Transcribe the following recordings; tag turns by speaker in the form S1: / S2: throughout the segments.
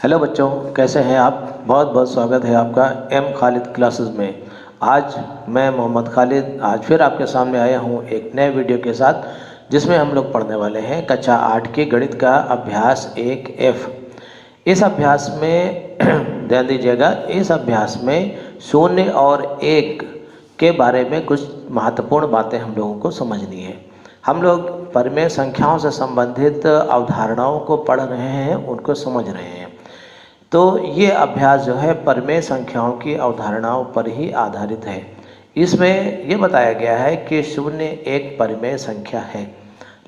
S1: Hello बच्चों, कैसे हैं आप। बहुत बहुत स्वागत है आपका एम खालिद क्लासेस में। आज मैं मोहम्मद खालिद आज फिर आपके सामने आया हूं एक नए वीडियो के साथ, जिसमें हम लोग पढ़ने वाले हैं कक्षा 8 के गणित का अभ्यास 1F। इस अभ्यास में ध्यान दीजिएगा, इस अभ्यास में 0 और 1 के बारे में कुछ महत्वपूर्ण बातें हम लोगों को समझनी है। हम लोग परिमेय संख्याओं से संबंधित अवधारणाओं को पढ़ रहे हैं, उनको समझ रहे हैं। तो ये अभ्यास जो है परिमेय संख्याओं की अवधारणाओं पर ही आधारित है। इसमें ये बताया गया है कि 0 एक परिमेय संख्या है,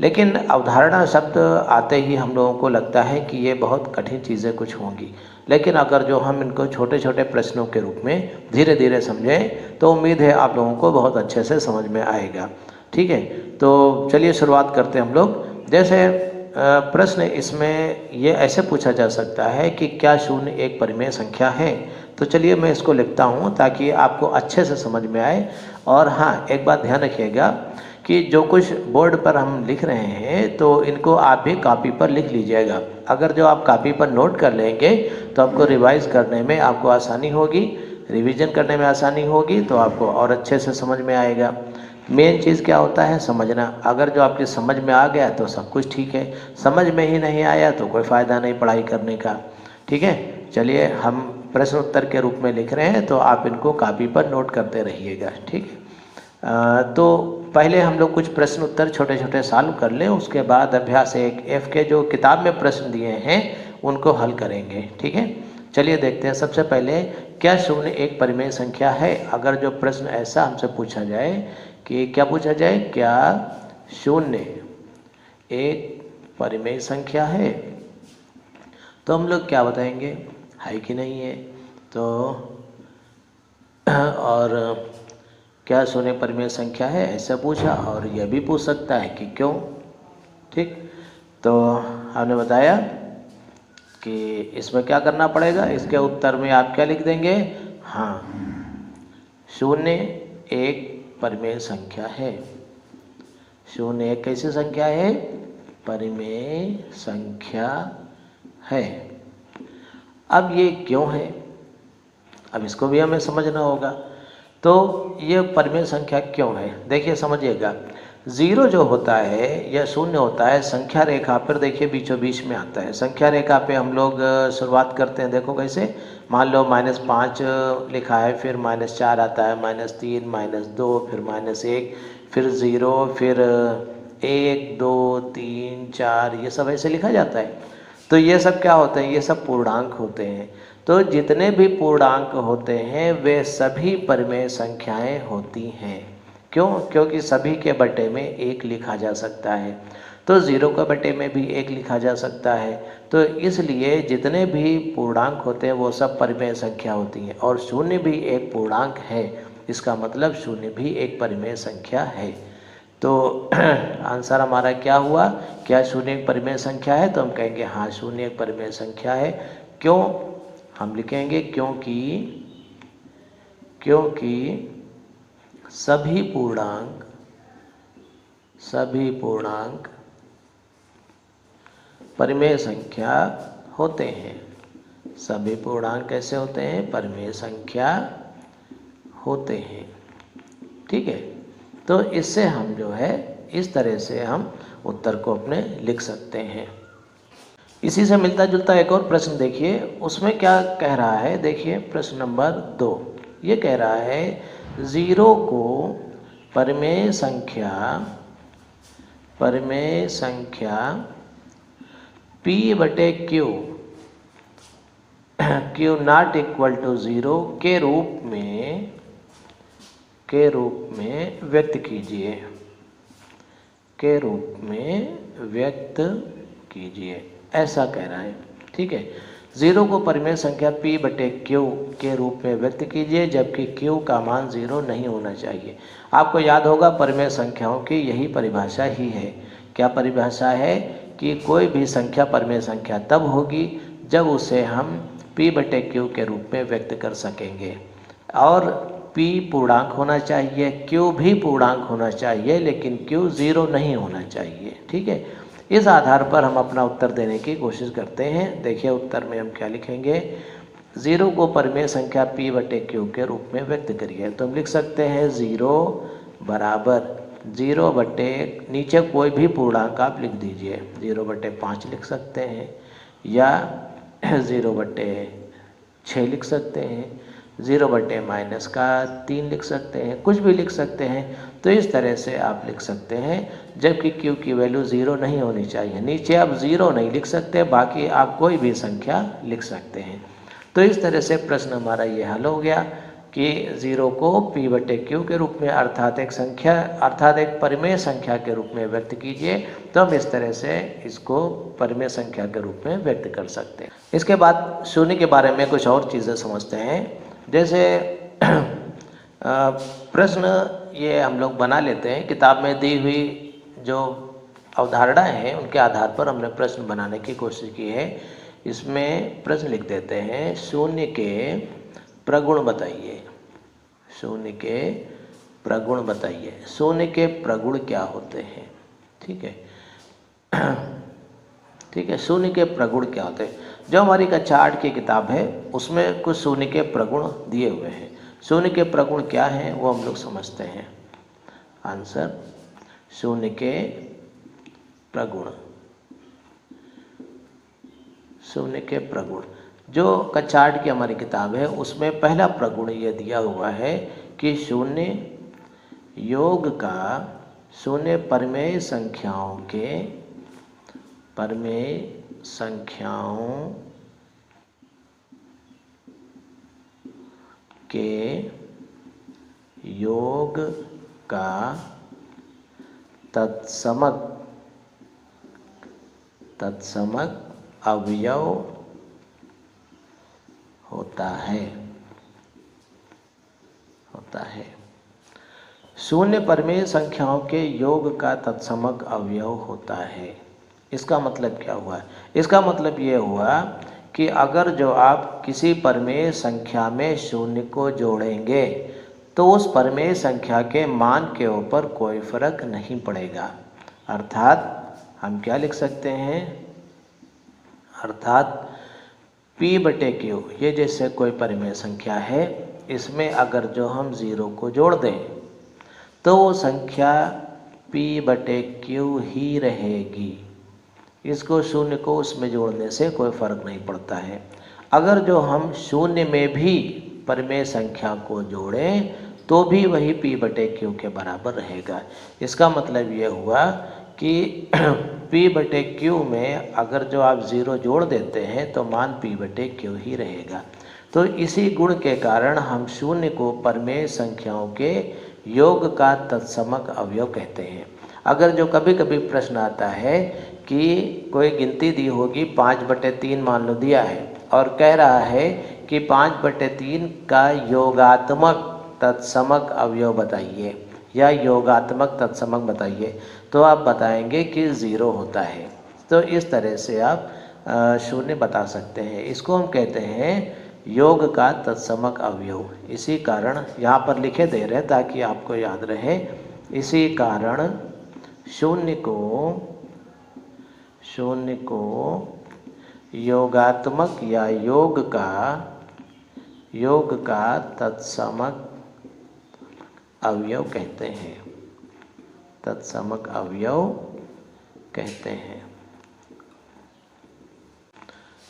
S1: लेकिन अवधारणा शब्द आते ही हम लोगों को लगता है कि ये बहुत कठिन चीज़ें कुछ होंगी, लेकिन अगर जो हम इनको छोटे छोटे प्रश्नों के रूप में धीरे धीरे समझें तो उम्मीद है आप लोगों को बहुत अच्छे से समझ में आएगा। ठीक है, तो चलिए शुरुआत करते हैं हम लोग। जैसे प्रश्न इसमें ये ऐसे पूछा जा सकता है कि क्या 0 एक परिमेय संख्या है। तो चलिए मैं इसको लिखता हूँ ताकि आपको अच्छे से समझ में आए। और हाँ, एक बात ध्यान रखिएगा कि जो कुछ बोर्ड पर हम लिख रहे हैं तो इनको आप भी कॉपी पर लिख लीजिएगा। अगर जो आप कॉपी पर नोट कर लेंगे तो आपको रिवाइज़ करने में आपको आसानी होगी, रिवीजन करने में आसानी होगी, तो आपको और अच्छे से समझ में आएगा। मेन चीज़ क्या होता है, समझना। अगर जो आपकी समझ में आ गया तो सब कुछ ठीक है, समझ में ही नहीं आया तो कोई फ़ायदा नहीं पढ़ाई करने का। ठीक है, चलिए हम प्रश्न उत्तर के रूप में लिख रहे हैं तो आप इनको कॉपी पर नोट करते रहिएगा। ठीक है, तो पहले हम लोग कुछ प्रश्न उत्तर छोटे छोटे सॉल्व कर लें, उसके बाद अभ्यास 1F के जो किताब में प्रश्न दिए हैं उनको हल करेंगे। ठीक है, चलिए देखते हैं। सबसे पहले, क्या 0 एक परिमेय संख्या है। अगर जो प्रश्न ऐसा हमसे पूछा जाए कि क्या पूछा जाए, क्या 0 एक परिमेय संख्या है, तो हम लोग क्या बताएंगे, है कि नहीं है। तो और क्या 0 परिमेय संख्या है ऐसा पूछा, और यह भी पूछ सकता है कि क्यों। ठीक, तो हमने बताया कि इसमें क्या करना पड़ेगा, इसके उत्तर में आप क्या लिख देंगे। हाँ, 0 एक परिमेय संख्या है। 0 एक कैसी संख्या है, परिमेय संख्या है। अब ये क्यों है, अब इसको भी हमें समझना होगा। तो ये परिमेय संख्या क्यों है, देखिए समझिएगा। 0 जो होता है या 0 होता है संख्या रेखा पर, देखिए बीचों बीच में आता है। संख्या रेखा पे हम लोग शुरुआत करते हैं, देखो कैसे। मान लो -5 लिखा है, फिर -4 आता है, -3, -2, फिर -1, फिर 0, फिर 1, 2, 3, 4, ये सब ऐसे लिखा जाता है। तो ये सब क्या होते हैं, ये सब पूर्णांक होते हैं। तो जितने भी पूर्णांक होते हैं वे सभी परिमेय संख्याएं होती हैं। क्यों, क्योंकि सभी के बटे में 1 लिखा जा सकता है, तो 0 के बटे में भी 1 लिखा जा सकता है। तो इसलिए जितने भी पूर्णांक होते हैं वो सब परिमेय संख्या होती हैं। और 0 भी एक पूर्णांक है, इसका मतलब 0 भी एक परिमेय संख्या है। तो आंसर हमारा क्या हुआ, क्या 0 एक परिमेय संख्या है। तो हम कहेंगे हाँ, 0 एक परिमेय संख्या है। क्यों, हम लिखेंगे क्योंकि सभी पूर्णांक परिमेय संख्या होते हैं। सभी पूर्णांक कैसे होते हैं, परिमेय संख्या होते हैं। ठीक है, तो इससे हम जो है इस तरह से हम उत्तर को अपने लिख सकते हैं। इसी से मिलता जुलता एक और प्रश्न देखिए, उसमें क्या कह रहा है, देखिए प्रश्न नंबर 2। ये कह रहा है 0 को परिमेय संख्या p/q q not equal to 0 के रूप में व्यक्त कीजिए, ऐसा कह रहा है। ठीक है, 0 को परिमेय संख्या p/q के रूप में व्यक्त कीजिए, जबकि q का मान 0 नहीं होना चाहिए। आपको याद होगा परिमेय संख्याओं की यही परिभाषा ही है। क्या परिभाषा है कि कोई भी संख्या परिमेय संख्या तब होगी जब उसे हम p/q के रूप में व्यक्त कर सकेंगे। और p पूर्णांक होना चाहिए, q भी पूर्णांक होना चाहिए, लेकिन q 0 नहीं होना चाहिए। ठीक है, इस आधार पर हम अपना उत्तर देने की कोशिश करते हैं। देखिए उत्तर में हम क्या लिखेंगे, 0 को परिमेय संख्या p बटे q के रूप में व्यक्त करिए। तो हम लिख सकते हैं 0 बराबर 0 बटे, नीचे कोई भी पूर्णांक आप लिख दीजिए, 0 बटे 5 लिख सकते हैं या 0 बटे 6 लिख सकते हैं, 0 बटे -3 लिख सकते हैं, कुछ भी लिख सकते हैं। तो इस तरह से आप लिख सकते हैं, जबकि q की वैल्यू 0 नहीं होनी चाहिए। नीचे आप 0 नहीं लिख सकते, बाकी आप कोई भी संख्या लिख सकते हैं। तो इस तरह से प्रश्न हमारा ये हल हो गया कि 0 को p बटे q के रूप में अर्थात एक परिमेय संख्या के रूप में व्यक्त कीजिए। तो हम इस तरह से इसको परिमेय संख्या के रूप में व्यक्त कर सकते हैं। इसके बाद शून्य के बारे में कुछ और चीज़ें समझते हैं। जैसे प्रश्न ये हम लोग बना लेते हैं, किताब में दी हुई जो अवधारणाएं हैं उनके आधार पर हमने प्रश्न बनाने की कोशिश की है। इसमें प्रश्न लिख देते हैं, शून्य के प्रगुण बताइए। शून्य के प्रगुण बताइए। शून्य के प्रगुण क्या होते हैं? ठीक है, ठीक है, शून्य के प्रगुण क्या होते हैं? जो हमारी कक्षा 8 की किताब है उसमें कुछ शून्य के प्रगुण दिए हुए हैं। शून्य के प्रगुण क्या हैं वो हम लोग समझते हैं। आंसर, शून्य के प्रगुण। शून्य के प्रगुण जो कक्षा 8 की हमारी किताब है उसमें पहला प्रगुण ये दिया हुआ है कि शून्य योग का, शून्य परिमेय संख्याओं के योग का तत्समक अवयव होता है। शून्य परिमेय संख्याओं के योग का तत्समक अवयव होता है। इसका मतलब क्या हुआ? इसका मतलब ये हुआ कि अगर जो आप किसी परिमेय संख्या में शून्य को जोड़ेंगे तो उस परिमेय संख्या के मान के ऊपर कोई फर्क नहीं पड़ेगा। अर्थात हम क्या लिख सकते हैं? अर्थात p बटे q, ये जैसे कोई परिमेय संख्या है, इसमें अगर जो हम 0 को जोड़ दें तो वो संख्या p बटे q ही रहेगी। इसको शून्य को उसमें जोड़ने से कोई फर्क नहीं पड़ता है। अगर जो हम शून्य में भी परिमेय संख्या को जोड़ें तो भी वही p बटे q के बराबर रहेगा। इसका मतलब ये हुआ कि p बटे q में अगर जो आप 0 जोड़ देते हैं तो मान p बटे q ही रहेगा। तो इसी गुण के कारण हम शून्य को परिमेय संख्याओं के योग का तत्समक अवयव कहते हैं। अगर जो कभी कभी प्रश्न आता है कि कोई गिनती दी होगी 5/3 मान लो दिया है और कह रहा है कि 5/3 का योगात्मक तत्समक अवयव बताइए या योगात्मक तत्समक बताइए, तो आप बताएंगे कि 0 होता है। तो इस तरह से आप शून्य बता सकते हैं। इसको हम कहते हैं योग का तत्समक अवयव। इसी कारण यहाँ पर लिखे दे रहे हैं ताकि आपको याद रहे। इसी कारण शून्य को योगात्मक या योग का तत्समक अवयव कहते हैं। तत्समक अवयव कहते हैं।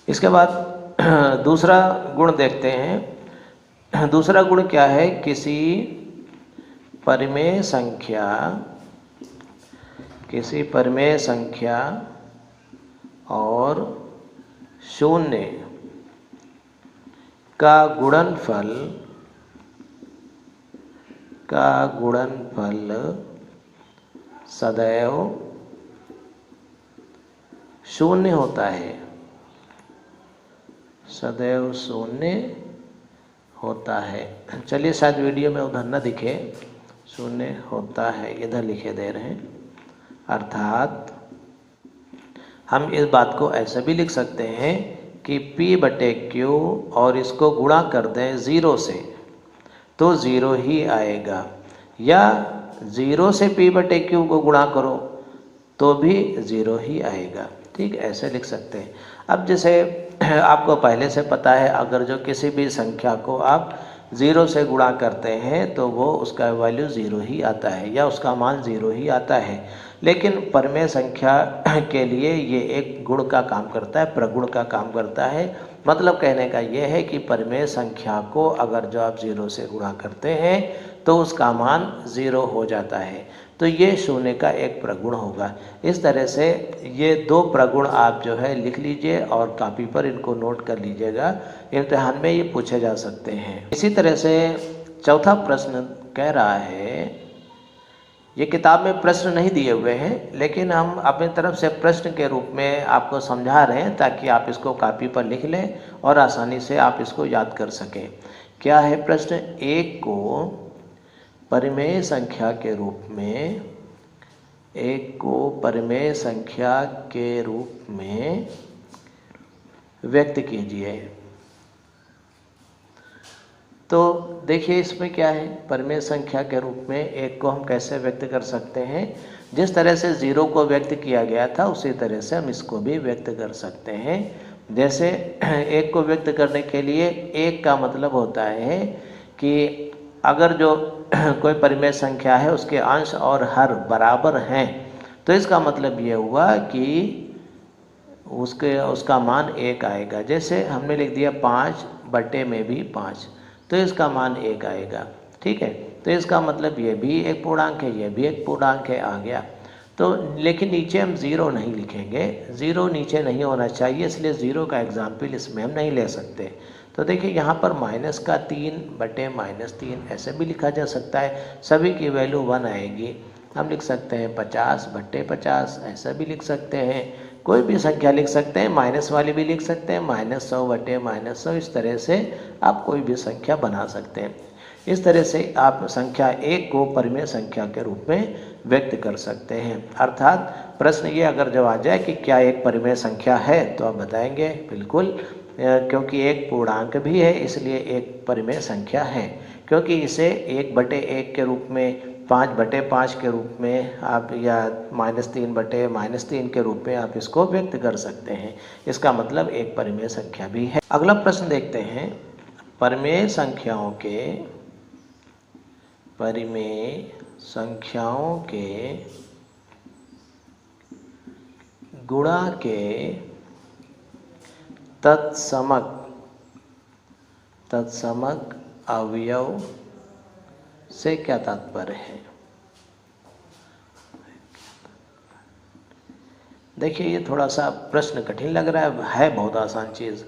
S1: इसके बाद दूसरा गुण देखते हैं। दूसरा गुण क्या है? किसी परिमेय संख्या और शून्य का गुणनफल सदैव शून्य होता है। सदैव शून्य होता है। चलिए शायद वीडियो में उधर न दिखे, शून्य होता है इधर लिखे दे रहे हैं। अर्थात हम इस बात को ऐसे भी लिख सकते हैं कि p बटे q और इसको गुणा कर दें 0 से तो 0 ही आएगा, या 0 से p बटे q को गुणा करो तो भी 0 ही आएगा। ठीक, ऐसे लिख सकते हैं। अब जैसे आपको पहले से पता है, अगर जो किसी भी संख्या को आप 0 से गुणा करते हैं तो वो उसका वैल्यू 0 ही आता है या उसका मान 0 ही आता है। लेकिन परिमेय संख्या के लिए ये एक गुण का काम करता है, प्रगुण का काम करता है। मतलब कहने का ये है कि परिमेय संख्या को अगर जो आप 0 से गुणा करते हैं तो उसका मान 0 हो जाता है। तो ये शून्य का एक प्रगुण होगा। इस तरह से ये 2 प्रगुण आप जो है लिख लीजिए और कापी पर इनको नोट कर लीजिएगा, इम्तिहान में ये पूछे जा सकते हैं। इसी तरह से चौथा प्रश्न कह रहा है, ये किताब में प्रश्न नहीं दिए हुए हैं लेकिन हम अपनी तरफ से प्रश्न के रूप में आपको समझा रहे हैं ताकि आप इसको कापी पर लिख लें और आसानी से आप इसको याद कर सकें। क्या है प्रश्न? 1 को परिमेय संख्या के रूप में, 1 को परिमेय संख्या के रूप में व्यक्त कीजिए। तो देखिए इसमें क्या है, परिमेय संख्या के रूप में 1 को हम कैसे व्यक्त कर सकते हैं? जिस तरह से 0 को व्यक्त किया गया था उसी तरह से हम इसको भी व्यक्त कर सकते हैं। जैसे 1 को व्यक्त करने के लिए 1 का मतलब होता है कि अगर जो कोई परिमेय संख्या है उसके अंश और हर बराबर हैं तो इसका मतलब ये हुआ कि उसका मान 1 आएगा। जैसे हमने लिख दिया 5 बटे में भी 5, तो इसका मान 1 आएगा। ठीक है, तो इसका मतलब ये भी एक पूर्णांक है, ये भी एक पूर्णांक है, आ गया। तो लेकिन नीचे हम 0 नहीं लिखेंगे, 0 नीचे नहीं होना चाहिए, इसलिए 0 का एग्जाम्पल इसमें हम नहीं ले सकते। तो देखिए यहाँ पर -3 बटे -3 ऐसे भी लिखा जा सकता है, सभी की वैल्यू 1 आएगी। हम लिख सकते हैं 50 बटे 50, ऐसा भी लिख सकते हैं। कोई भी संख्या लिख सकते हैं, माइनस वाली भी लिख सकते हैं, -100 बटे -100, इस तरह से आप कोई भी संख्या बना सकते हैं। इस तरह से आप संख्या 1 को परिमेय संख्या के रूप में व्यक्त कर सकते हैं। अर्थात प्रश्न ये अगर जब आ जाए कि क्या एक परिमेय संख्या है तो आप बताएंगे बिल्कुल, क्योंकि एक पूर्णांक भी है इसलिए एक परिमेय संख्या है, क्योंकि इसे 1 बटे 1 के रूप में, 5 बटे 5 के रूप में आप, या -3 बटे -3 के रूप में आप इसको व्यक्त कर सकते हैं। इसका मतलब एक परिमेय संख्या भी है। अगला प्रश्न देखते हैं, परिमेय संख्याओं के गुणा के तत्समक अवयव से क्या तात्पर्य है? देखिए ये थोड़ा सा प्रश्न कठिन लग रहा है बहुत आसान चीज़।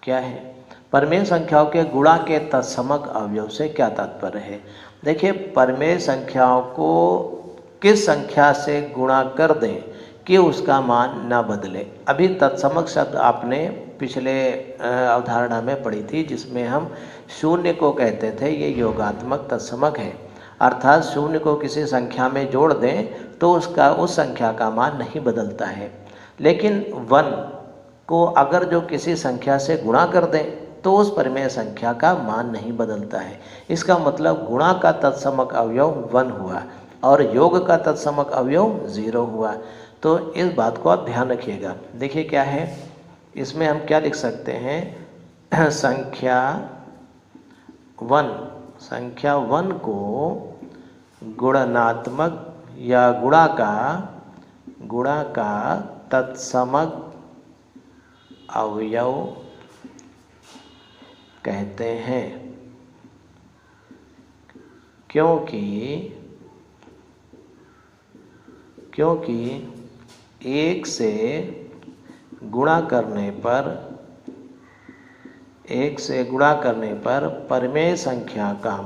S1: क्या है? परिमेय संख्याओं के गुणा के तत्समक अवयव से क्या तात्पर्य है? देखिए परिमेय संख्याओं को किस संख्या से गुणा कर दें कि उसका मान ना बदले। अभी तत्समक शब्द आपने पिछले अवधारणा में पढ़ी थी जिसमें हम शून्य को कहते थे ये योगात्मक तत्समक है, अर्थात शून्य को किसी संख्या में जोड़ दें तो उस संख्या का मान नहीं बदलता है। लेकिन 1 को अगर जो किसी संख्या से गुणा कर दें तो उस परिमेय संख्या का मान नहीं बदलता है। इसका मतलब गुणा का तत्समक अवयव 1 हुआ और योग का तत्समक अवयव 0 हुआ। तो इस बात को आप ध्यान रखिएगा। देखिए क्या है, इसमें हम क्या लिख सकते हैं, संख्या 1 को गुणनात्मक या गुणा का तत्समक अवयव कहते हैं, क्योंकि 1 से गुणा करने पर परिमेय संख्या का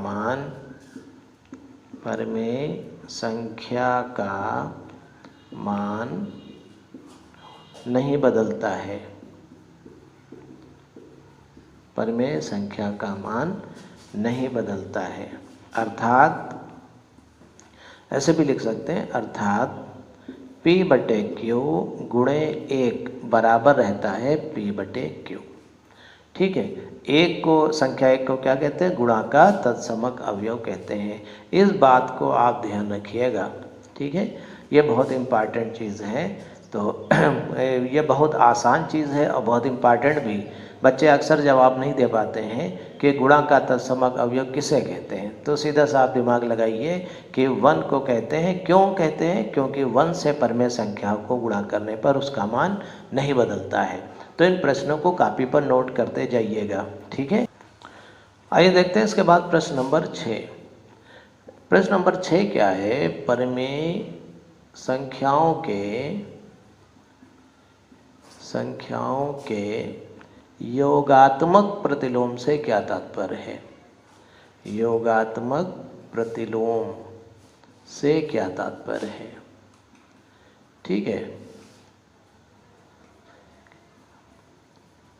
S1: मान नहीं बदलता है। परिमेय संख्या का मान नहीं बदलता है। अर्थात ऐसे भी लिख सकते हैं, अर्थात P/Q गुणे 1 बराबर रहता है P/Q। ठीक है, संख्या 1 को क्या कहते हैं? गुणा का तत्समक अवयव कहते हैं। इस बात को आप ध्यान रखिएगा। ठीक है, ये बहुत इम्पॉर्टेंट चीज़ है। तो ये बहुत आसान चीज़ है और बहुत इम्पॉर्टेंट भी। बच्चे अक्सर जवाब नहीं दे पाते हैं कि गुणा का तत्समक अवयव किसे कहते हैं। तो सीधा सा आप दिमाग लगाइए कि 1 को कहते हैं। क्यों कहते हैं? क्योंकि 1 से परमेय संख्या को गुणा करने पर उसका मान नहीं बदलता है। तो इन प्रश्नों को कॉपी पर नोट करते जाइएगा, ठीक है। आइए देखते हैं इसके बाद प्रश्न नंबर 6। प्रश्न नंबर 6 क्या है? परमेय संख्याओं के योगात्मक प्रतिलोम से क्या तात्पर्य है? योगात्मक प्रतिलोम से क्या तात्पर्य है? ठीक है,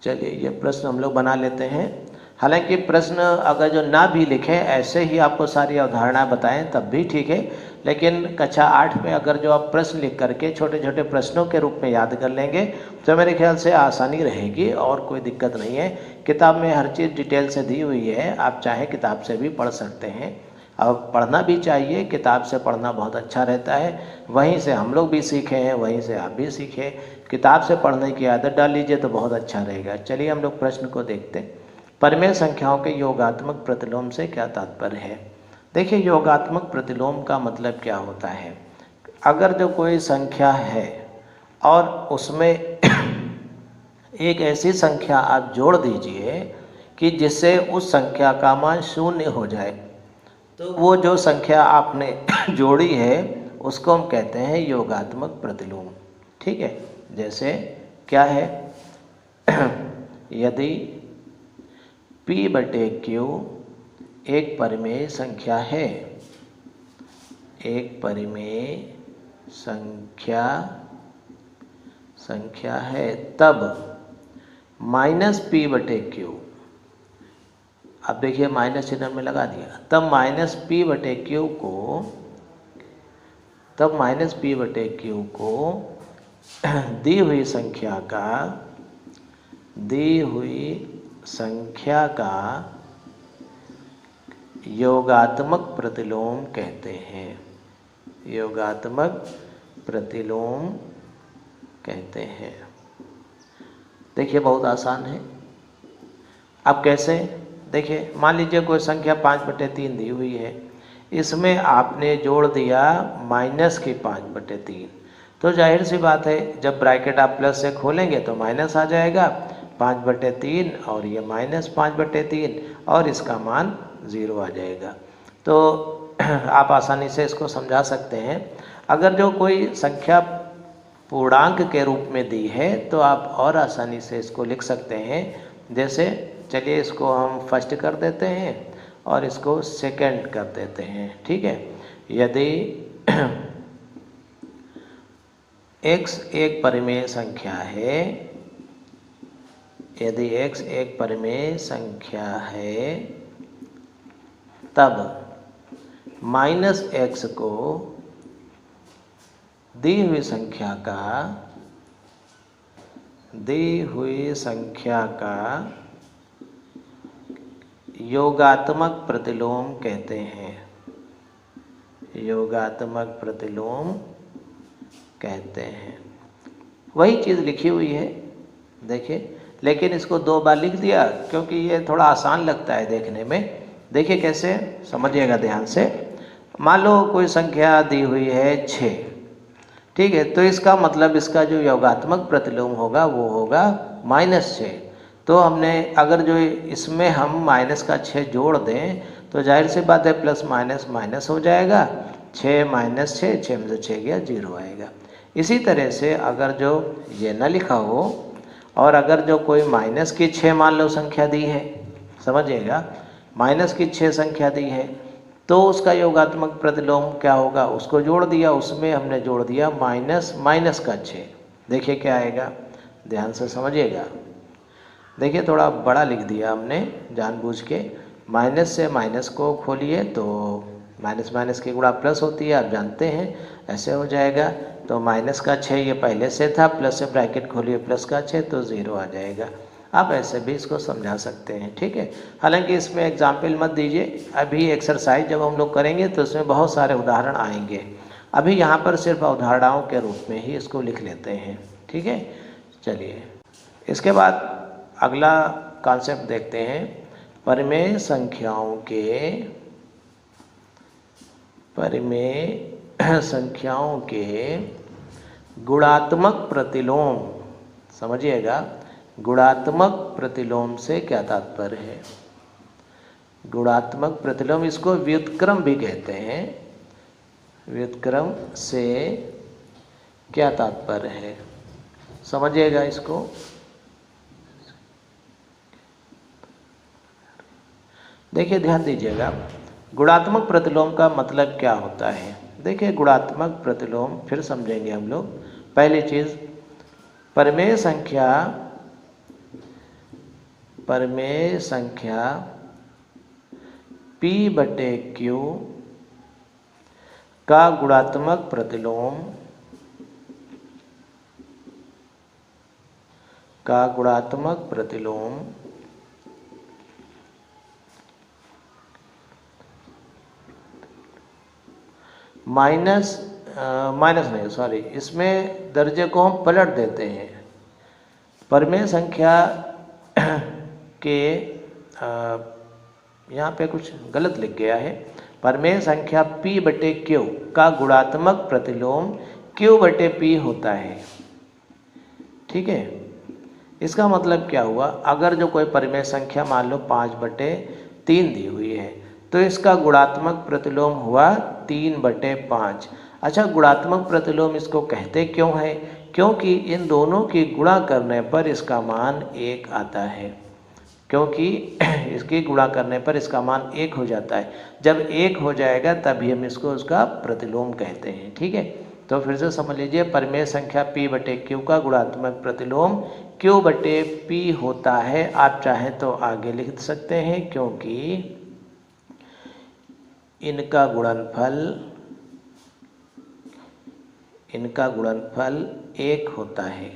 S1: चलिए ये प्रश्न हम लोग बना लेते हैं। हालांकि प्रश्न अगर जो ना भी लिखें, ऐसे ही आपको सारी अवधारणा बताएं तब भी ठीक है, लेकिन कक्षा 8 में अगर जो आप प्रश्न लिख करके छोटे छोटे प्रश्नों के रूप में याद कर लेंगे तो मेरे ख्याल से आसानी रहेगी और कोई दिक्कत नहीं है। किताब में हर चीज़ डिटेल से दी हुई है, आप चाहे किताब से भी पढ़ सकते हैं और पढ़ना भी चाहिए। किताब से पढ़ना बहुत अच्छा रहता है, वहीं से हम लोग भी सीखे हैं, वहीं से आप भी सीखें। किताब से पढ़ने की आदत डाल लीजिए तो बहुत अच्छा रहेगा। चलिए हम लोग प्रश्न को देखते हैं। परमेय संख्याओं के योगात्मक प्रतिलोम से क्या तात्पर्य है? देखिए, योगात्मक प्रतिलोम का मतलब क्या होता है? अगर जो कोई संख्या है और उसमें एक ऐसी संख्या आप जोड़ दीजिए कि जिससे उस संख्या का मान 0 हो जाए, तो वो जो संख्या आपने जोड़ी है उसको हम कहते हैं योगात्मक प्रतिलोम। ठीक है, जैसे क्या है? यदि P/Q एक परिमेय संख्या है, एक परिमेय संख्या है, तब -P/Q, अब देखिए माइनस चिन्ह में लगा दिया, तब -P/Q को दी हुई संख्या का योगात्मक प्रतिलोम कहते हैं। योगात्मक प्रतिलोम कहते हैं। देखिए बहुत आसान है। अब कैसे? देखिए, मान लीजिए कोई संख्या 5/3 दी हुई है, इसमें आपने जोड़ दिया माइनस की 5/3, तो जाहिर सी बात है जब ब्रैकेट आप प्लस से खोलेंगे तो माइनस आ जाएगा 5/3 और ये -5/3 और इसका मान 0 आ जाएगा। तो आप आसानी से इसको समझा सकते हैं। अगर जो कोई संख्या पूर्णांक के रूप में दी है तो आप और आसानी से इसको लिख सकते हैं। जैसे चलिए इसको हम फर्स्ट कर देते हैं और इसको सेकंड कर देते हैं। ठीक है, यदि x एक परिमेय संख्या है, यदि x एक परिमेय संख्या है, तब -x को दी हुई संख्या का योगात्मक प्रतिलोम कहते हैं। योगात्मक प्रतिलोम कहते हैं। वही चीज़ लिखी हुई है, देखिए, लेकिन इसको 2 बार लिख दिया क्योंकि ये थोड़ा आसान लगता है देखने में। देखिए कैसे, समझिएगा ध्यान से। मान लो कोई संख्या दी हुई है 6, ठीक है, तो इसका मतलब इसका जो योगात्मक प्रतिलोम होगा वो होगा -6। तो हमने अगर जो इसमें हम माइनस का 6 जोड़ दें तो जाहिर सी बात है प्लस माइनस माइनस हो जाएगा। 6 - 6, 6 में से 6 गया, 0 आएगा। इसी तरह से अगर जो ये न लिखा हो और अगर जो कोई माइनस की 6 मान लो संख्या दी है, समझिएगा, माइनस की 6 संख्या दी है, तो उसका योगात्मक प्रतिलोम क्या होगा? उसको जोड़ दिया, उसमें हमने जोड़ दिया माइनस का 6। देखिए क्या आएगा, ध्यान से समझिएगा। देखिए थोड़ा बड़ा लिख दिया हमने जानबूझ के। माइनस से माइनस को खोलिए तो माइनस की गुणा प्लस होती है, आप जानते हैं, ऐसे हो जाएगा। तो माइनस का 6 ये पहले से था, प्लस से ब्रैकेट खोलिए प्लस का 6 तो 0 आ जाएगा। आप ऐसे भी इसको समझा सकते हैं। ठीक है, हालांकि इसमें एग्जाम्पल मत दीजिए, अभी एक्सरसाइज जब हम लोग करेंगे तो इसमें बहुत सारे उदाहरण आएंगे। अभी यहाँ पर सिर्फ अवधारणाओं के रूप में ही इसको लिख लेते हैं, ठीक है। चलिए इसके बाद अगला कॉन्सेप्ट देखते हैं, परिमेय संख्याओं के गुणात्मक प्रतिलोम। समझिएगा, गुणात्मक प्रतिलोम से क्या तात्पर्य है। गुणात्मक प्रतिलोम, इसको व्युत्क्रम भी कहते हैं। व्युत्क्रम से क्या तात्पर्य है, समझिएगा इसको। देखिए ध्यान दीजिएगा, गुणात्मक प्रतिलोम का मतलब क्या होता है। देखिए गुणात्मक प्रतिलोम फिर समझेंगे हम लोग। पहली चीज़, परिमेय संख्या P/Q का गुणात्मक प्रतिलोम माइनस नहीं, सॉरी, इसमें दर्जे को हम पलट देते हैं। परिमेय संख्या के यहाँ पे कुछ गलत लिख गया है। परिमेय संख्या P/Q का गुणात्मक प्रतिलोम Q/P होता है, ठीक है। इसका मतलब क्या हुआ, अगर जो कोई परिमेय संख्या मान लो 5/3 दी हुई है तो इसका गुणात्मक प्रतिलोम हुआ 3/5। अच्छा, गुणात्मक प्रतिलोम इसको कहते क्यों है, क्योंकि इन दोनों की गुणा करने पर इसका मान 1 आता है। क्योंकि इसकी गुणा करने पर इसका मान 1 हो जाता है। जब 1 हो जाएगा तभी हम इसको उसका प्रतिलोम कहते हैं, ठीक है। तो फिर से समझ लीजिए, परिमेय संख्या P/Q का गुणात्मक प्रतिलोम Q/P होता है। आप चाहें तो आगे लिख सकते हैं, क्योंकि इनका गुणनफल 1 होता है,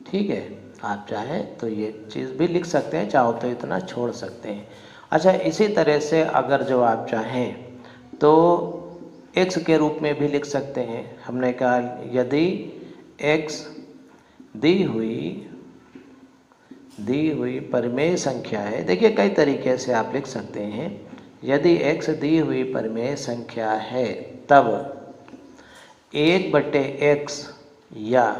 S1: ठीक है। आप चाहें तो ये चीज़ भी लिख सकते हैं, चाहो तो इतना छोड़ सकते हैं। अच्छा, इसी तरह से अगर जो आप चाहें तो x के रूप में भी लिख सकते हैं। हमने कहा यदि x दी हुई परिमेय संख्या है। देखिए कई तरीके से आप लिख सकते हैं। यदि x दी हुई परिमेय संख्या है तब 1/x, या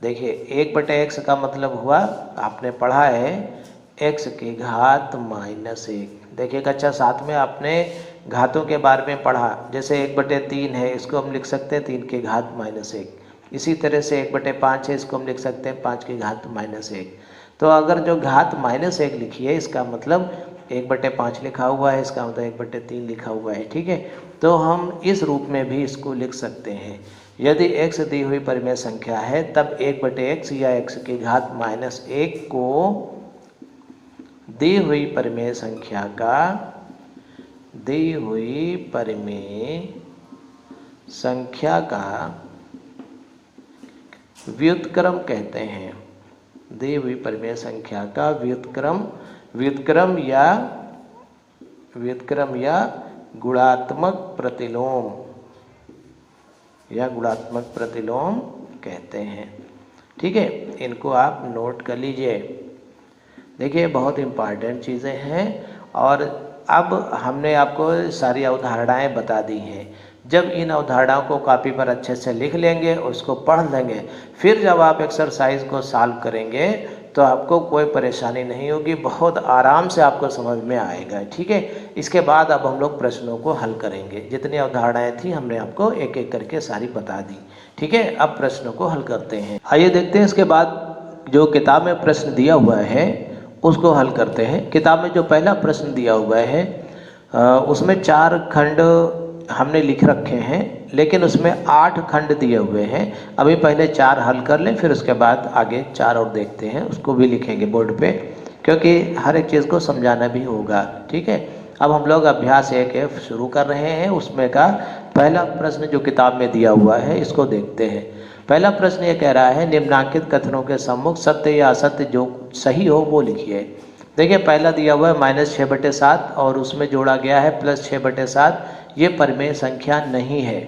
S1: देखिए 1/x का मतलब हुआ, आपने पढ़ा है x की घात -1। देखिए कक्षा 7 में आपने घातों के बारे में पढ़ा। जैसे 1/3 है, इसको हम लिख सकते हैं 3 की घात -1। इसी तरह से 1/5 है, इसको हम लिख सकते हैं 5 की घात -1। तो अगर जो घात -1 लिखी है, इसका मतलब 1/5 लिखा हुआ है, इसका मतलब 1/3 लिखा हुआ है, ठीक है। तो हम इस रूप में भी इसको लिख सकते हैं। यदि x दी हुई परिमेय संख्या है तब 1/x या x की घात -1 को दी हुई परिमेय संख्या का व्युत्क्रम कहते हैं। दी हुई परिमेय संख्या का व्युत्क्रम या गुणात्मक प्रतिलोम कहते हैं, ठीक है। इनको आप नोट कर लीजिए। देखिए बहुत इम्पॉर्टेंट चीज़ें हैं। और अब हमने आपको सारी अवधारणाएं बता दी हैं। जब इन अवधारणाओं को कॉपी पर अच्छे से लिख लेंगे, उसको पढ़ लेंगे, फिर जब आप एक्सरसाइज को सॉल्व करेंगे तो आपको कोई परेशानी नहीं होगी, बहुत आराम से आपको समझ में आएगा, ठीक है। इसके बाद अब हम लोग प्रश्नों को हल करेंगे। जितनी अवधारणाएं थी हमने आपको एक एक करके सारी बता दी, ठीक है। अब प्रश्नों को हल करते हैं। आइए देखते हैं इसके बाद जो किताब में प्रश्न दिया हुआ है उसको हल करते हैं। किताब में जो पहला प्रश्न दिया हुआ है उसमें 4 खंड हमने लिख रखे हैं, लेकिन उसमें 8 खंड दिए हुए हैं। अभी पहले 4 हल कर लें, फिर उसके बाद आगे 4 और देखते हैं, उसको भी लिखेंगे बोर्ड पे, क्योंकि हर एक चीज़ को समझाना भी होगा, ठीक है। अब हम लोग अभ्यास 1F शुरू कर रहे हैं। उसमें का पहला प्रश्न जो किताब में दिया हुआ है इसको देखते हैं। पहला प्रश्न ये कह रहा है, निम्नांकित कथनों के सम्मुख सत्य या असत्य जो सही हो वो लिखिए। देखिए पहला दिया हुआ है -6/7 और उसमें जोड़ा गया है +6/7। ये परिमेय संख्या नहीं है,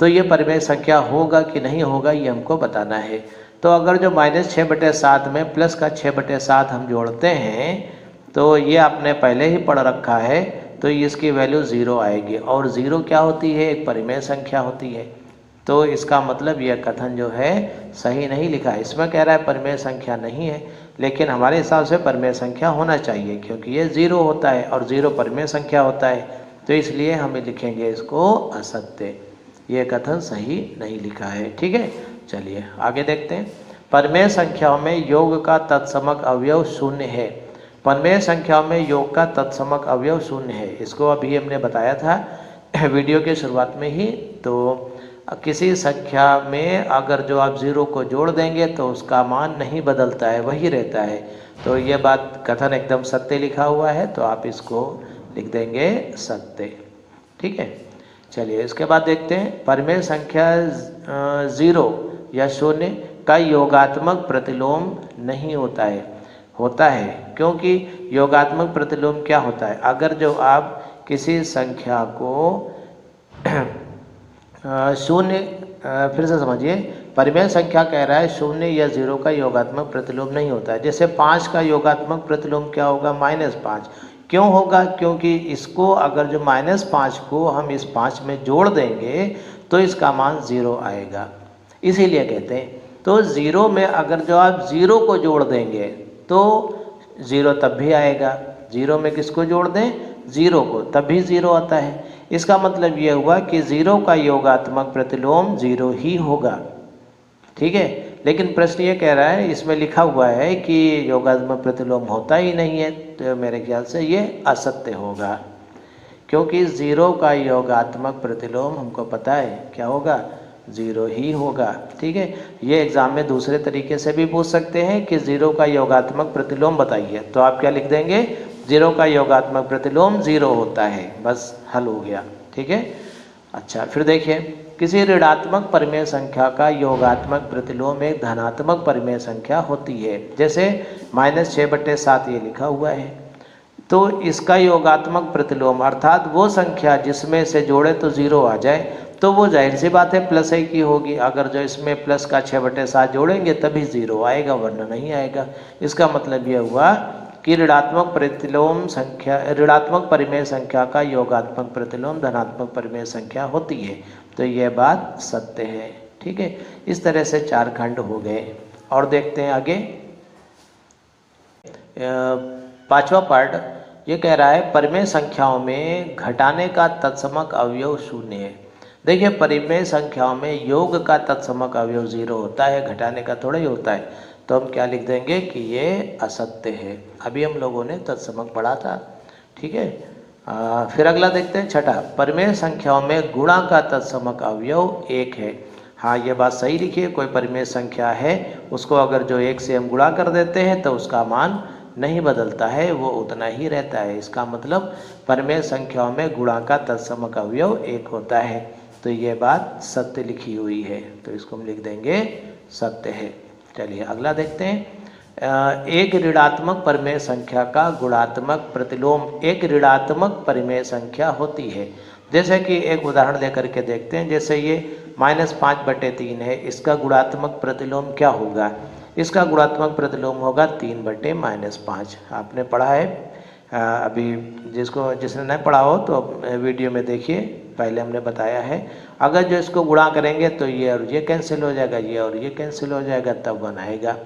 S1: तो ये परिमेय संख्या होगा कि नहीं होगा ये हमको बताना है। तो अगर जो -6/7 में प्लस का 6/7 हम जोड़ते हैं तो ये आपने पहले ही पढ़ रखा है, तो इसकी वैल्यू 0 आएगी। और 0 क्या होती है? एक परिमेय संख्या होती है। तो इसका मतलब यह कथन जो है सही नहीं लिखा है। इसमें कह रहा है परिमेय संख्या नहीं है, लेकिन हमारे हिसाब से परिमेय संख्या होना चाहिए, क्योंकि ये 0 होता है और 0 परिमेय संख्या होता है, तो इसलिए हमें लिखेंगे इसको असत्य। ये कथन सही नहीं लिखा है। ठीक है, चलिए आगे देखते हैं। परिमेय संख्याओं में योग का तत्समक अवयव 0 है। परिमेय संख्याओं में योग का तत्समक अवयव 0 है। इसको अभी हमने बताया था वीडियो के शुरुआत में ही। तो किसी संख्या में अगर जो आप 0 को जोड़ देंगे तो उसका मान नहीं बदलता है, वही रहता है। तो ये बात कथन एकदम सत्य लिखा हुआ है, तो आप इसको लिख देंगे सत्य। ठीक है, चलिए इसके बाद देखते हैं। परिमेय संख्या 0 या 0 का योगात्मक प्रतिलोम नहीं होता है। होता है क्योंकि योगात्मक प्रतिलोम क्या होता है? अगर जो आप किसी संख्या को 0 फिर से समझिए, परिमेय संख्या कह रहा है 0 या 0 का योगात्मक प्रतिलोम नहीं होता है। जैसे 5 का योगात्मक प्रतिलोम क्या होगा? -5। क्यों होगा? क्योंकि इसको अगर जो -5 को हम इस 5 में जोड़ देंगे तो इसका मान 0 आएगा, इसीलिए कहते हैं। तो 0 में अगर जो आप 0 को जोड़ देंगे तो 0 तब भी आएगा। 0 में किसको जोड़ दें? 0 को, तब भी 0 आता है। इसका मतलब ये हुआ कि 0 का योगात्मक प्रतिलोम 0 ही होगा। ठीक है, लेकिन प्रश्न ये कह रहा है, इसमें लिखा हुआ है कि योगात्मक प्रतिलोम होता ही नहीं है, तो मेरे ख्याल से ये असत्य होगा, क्योंकि 0 का योगात्मक प्रतिलोम हमको पता है क्या होगा? 0 ही होगा। ठीक है, ये एग्ज़ाम में दूसरे तरीके से भी पूछ सकते हैं कि 0 का योगात्मक प्रतिलोम बताइए, तो आप क्या लिख देंगे? 0 का योगात्मक प्रतिलोम 0 होता है, बस हल हो गया। ठीक है, अच्छा फिर देखिए, किसी ऋणात्मक परिमेय संख्या का योगात्मक प्रतिलोम एक धनात्मक परिमेय संख्या होती है। जैसे -6/7 ये लिखा हुआ है, तो इसका योगात्मक प्रतिलोम अर्थात वो संख्या जिसमें से जोड़े तो 0 आ जाए, तो वो जाहिर सी बात है प्लस ही की होगी। अगर जो इसमें प्लस का 6/7 जोड़ेंगे तभी 0 आएगा, वरना नहीं आएगा। इसका मतलब यह हुआ कि ऋणात्मक प्रतिलोम संख्या, ऋणात्मक परिमेय संख्या का योगात्मक प्रतिलोम धनात्मक परिमेय संख्या होती है। तो यह बात सत्य है। ठीक है, इस तरह से 4 खंड हो गए। और देखते हैं आगे, 5वां पार्ट ये कह रहा है परिमेय संख्याओं में घटाने का तत्समक अवयव 0 है। देखिए, परिमेय संख्याओं में योग का तत्समक अवयव 0 होता है, घटाने का थोड़ा ही होता है। तो हम क्या लिख देंगे कि ये असत्य है। अभी हम लोगों ने तत्समक पढ़ा था। ठीक है, फिर अगला देखते हैं, 6ठा, परिमेय संख्याओं में गुणा का तत्समक अवयव 1 है। हाँ, ये बात सही लिखिए। कोई परिमेय संख्या है, उसको अगर जो 1 से हम गुणा कर देते हैं तो उसका मान नहीं बदलता है, वो उतना ही रहता है। इसका मतलब परिमेय संख्याओं में गुणा का तत्समक अवयव 1 होता है। तो ये बात सत्य लिखी हुई है, तो इसको हम लिख देंगे सत्य है। चलिए अगला देखते हैं। एक ऋणात्मक परिमेय संख्या का गुणात्मक प्रतिलोम एक ऋणात्मक परिमेय संख्या होती है। जैसे कि एक उदाहरण लेकर के देखते हैं। जैसे ये -5/3 है, इसका गुणात्मक प्रतिलोम क्या होगा? इसका गुणात्मक प्रतिलोम होगा 3/-5। आपने पढ़ा है, अभी जिसने नहीं पढ़ा हो तो वीडियो में देखिए, पहले हमने बताया है। अगर जो इसको गुणा करेंगे तो ये और ये कैंसिल हो जाएगा, ये और ये कैंसिल हो जाएगा, तब 1 आएगा।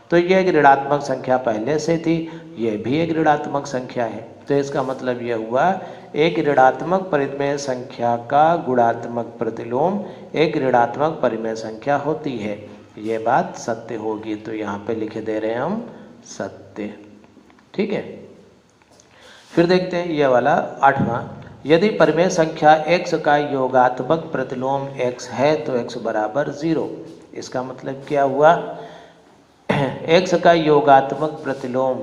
S1: तो ये एक ऋणात्मक संख्या पहले से थी, ये भी एक ऋणात्मक संख्या है। तो इसका मतलब ये हुआ एक ऋणात्मक परिमेय संख्या का गुणात्मक प्रतिलोम एक ऋणात्मक परिमेय संख्या होती है। ये बात सत्य होगी, तो यहाँ पे लिखे दे रहे हैं हम सत्य। ठीक है, फिर देखते हैं ये वाला 8वां। यदि परिमेय संख्या x का योगात्मक प्रतिलोम x है तो x बराबर 0। इसका मतलब क्या हुआ? x का योगात्मक प्रतिलोम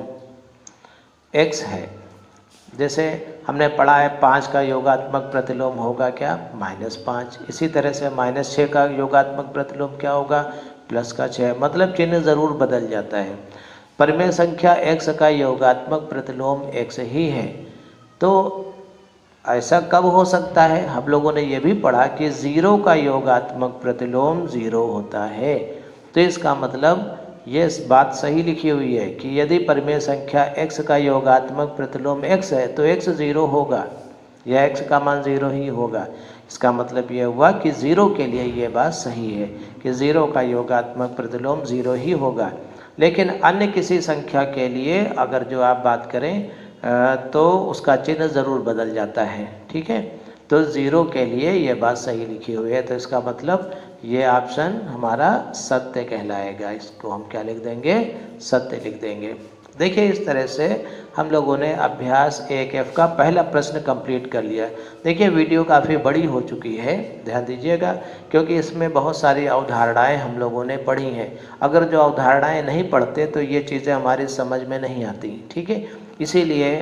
S1: x है। जैसे हमने पढ़ा है 5 का योगात्मक प्रतिलोम होगा क्या? -5। इसी तरह से -6 का योगात्मक प्रतिलोम क्या होगा? +6। मतलब चिन्ह ज़रूर बदल जाता है। परिमेय संख्या x का योगात्मक प्रतिलोम x ही है। तो ऐसा कब हो सकता है? हम लोगों ने ये भी पढ़ा कि 0 का योगात्मक प्रतिलोम 0 होता है। तो इसका मतलब ये बात सही लिखी हुई है कि यदि परिमेय संख्या x का योगात्मक प्रतिलोम x है तो x 0 होगा या x का मान 0 ही होगा। इसका मतलब ये हुआ कि 0 के लिए ये बात सही है कि 0 का योगात्मक प्रतिलोम 0 ही होगा। लेकिन अन्य किसी संख्या के लिए अगर जो आप बात करें तो उसका चिन्ह ज़रूर बदल जाता है। ठीक है, तो 0 के लिए ये बात सही लिखी हुई है। तो इसका मतलब ये ऑप्शन हमारा सत्य कहलाएगा। इसको हम क्या लिख देंगे? सत्य लिख देंगे। देखिए, इस तरह से हम लोगों ने अभ्यास 1F का पहला प्रश्न कंप्लीट कर लिया। देखिए, वीडियो काफ़ी बड़ी हो चुकी है, ध्यान दीजिएगा, क्योंकि इसमें बहुत सारी अवधारणाएं हम लोगों ने पढ़ी हैं। अगर जो अवधारणाएं नहीं पढ़ते तो ये चीज़ें हमारी समझ में नहीं आती। ठीक है, इसीलिए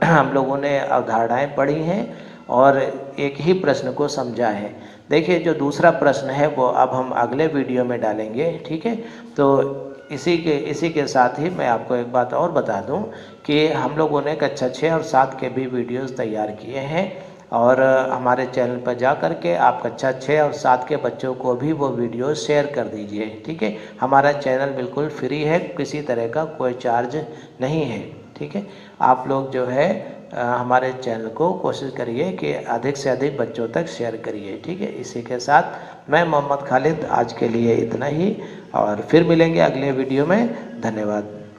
S1: हम लोगों ने अवधारणाएं पढ़ी हैं और एक ही प्रश्न को समझा है। देखिए, जो दूसरा प्रश्न है वो अब हम अगले वीडियो में डालेंगे। ठीक है, तो इसी के साथ ही मैं आपको एक बात और बता दूं कि हम लोगों ने कक्षा 6 और 7 के भी वीडियोस तैयार किए हैं और हमारे चैनल पर जा कर के आप कक्षा 6 और 7 के बच्चों को भी वो वीडियो शेयर कर दीजिए। ठीक है, हमारा चैनल बिल्कुल फ्री है, किसी तरह का कोई चार्ज नहीं है। ठीक है, आप लोग जो है हमारे चैनल को कोशिश करिए कि अधिक से अधिक बच्चों तक शेयर करिए। ठीक है, इसी के साथ मैं मोहम्मद खालिद आज के लिए इतना ही और फिर मिलेंगे अगले वीडियो में। धन्यवाद।